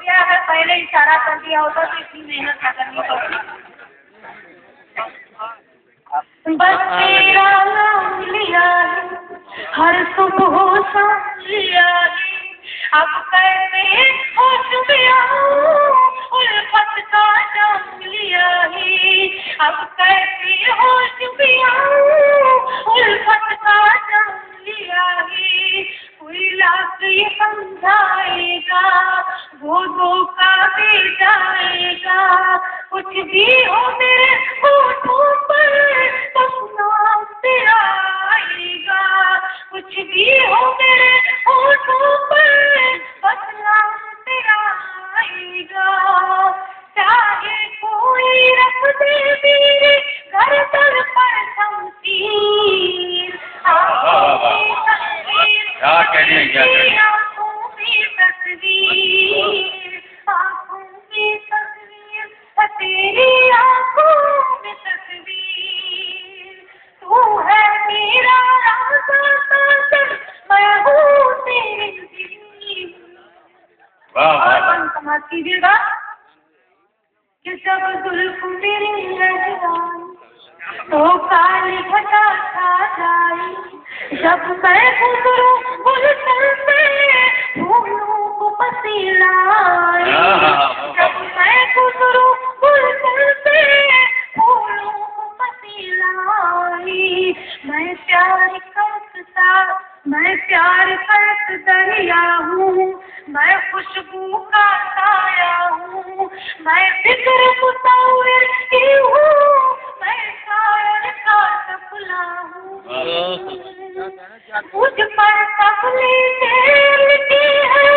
क्या है, पहले इशारा कर दिया होता तो इतनी मेहनत न करनी पड़ती। बस तेरा नाम लिया है, हर सुबह शाम लिया है, अब कैसे होश में आऊं, उल्फत का नाम लिया है, अब कैसे होश में आऊं, उल्फत का नाम लिया है, कोई लाख ये समझाएगा, वो धोखा दे जाएगा, कुछ भी हो मेरे होठों पर बस नाम तेरा आएगा, कुछ भी हो मेरे होठों पर बस नाम तेरा आएगा, चाहे कोई रख दे मेरे घर पर शमशीर, आंखों में तस्वीर, तेरी आंखों में तस्वीर, तू है मेरा राजा साजन, मैं हूँ तेरी जिंदगी। और मन समाज कीजिएगा कि जब जुल्फ मेरी नजराई तो काली घटा छा जाई, जब मैं गुजरूं गुलशन से फूलों को पसीनाई, जब मैं गुजरूं गुलशन से फूलों को पसीनाई, मैं प्यार करत दरिया हूँ, मैं खुशबू का साया हूँ, मैं फिक्र मुसाविर की हूँ, मैं शायर का सपना हूँ, मुझ पर सपने लिखी है,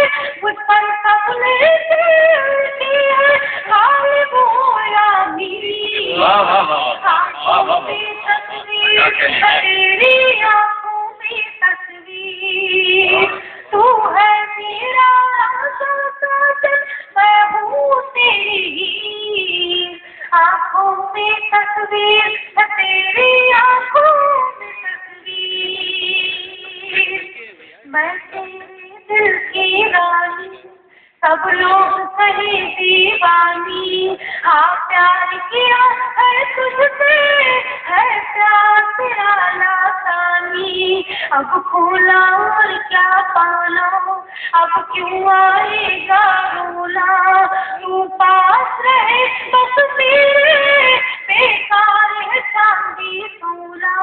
मुझ पर सपने लिखी है, गालिब हो या मीर, आंखों में तस्वीर, तेरी आंखों में तस्वीर, तू है मेरा राजा साजन, मैं हूँ तेरी हीर, आंखों में तस्वीर, तेरी आंखों में तस्वीर, मैं तेरे दिल की रानी, सब लोग कहे दीवानी, हाँ प्यार किया है तुझसे, है प्यार तेरा लासानी, अब खोला और क्या पाना, अब क्यों आएगा रोना, तू पास रहे बस मेरे, बेकार है चांदी सोना,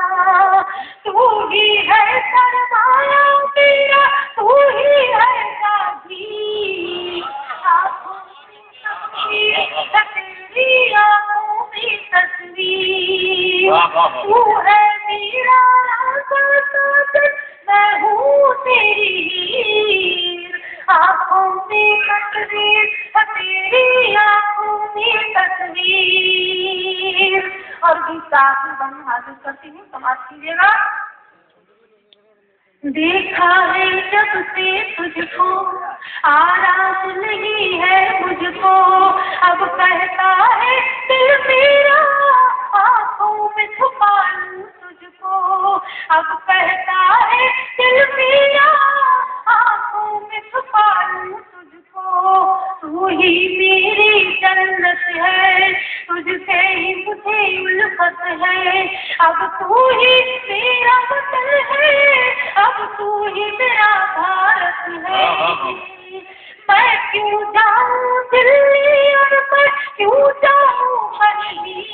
तू ही है सरमाया मेरा, तू ही है साथी, आंखों में तस्वीर, तेरी आंखों में तस्वीर, तू है मेरा राजा साजन, मैं हूँ तेरी हीर, आंखों में तस्वीर, तेरी आंखों में तस्वीर। और गीता बन हाजिर करती हूँ, समाप्त कीजिएगा। देखा है जब से तुझको, आराम नहीं है मुझको, अब कहता है दिल मेरा, आंखों में छुपा लूं तुझको, अब कहता है दिल मेरा, आंखों में छुपा लूं तुझको, तू ही मेरी जन्नत है, तुझसे ही मुझे उल्फत है, अब तू ही मेरा वतन है, अब तू ही मेरा भारत है, मैं क्यों जाऊं दिल्ली और मैं क्यों जाऊं कहीं,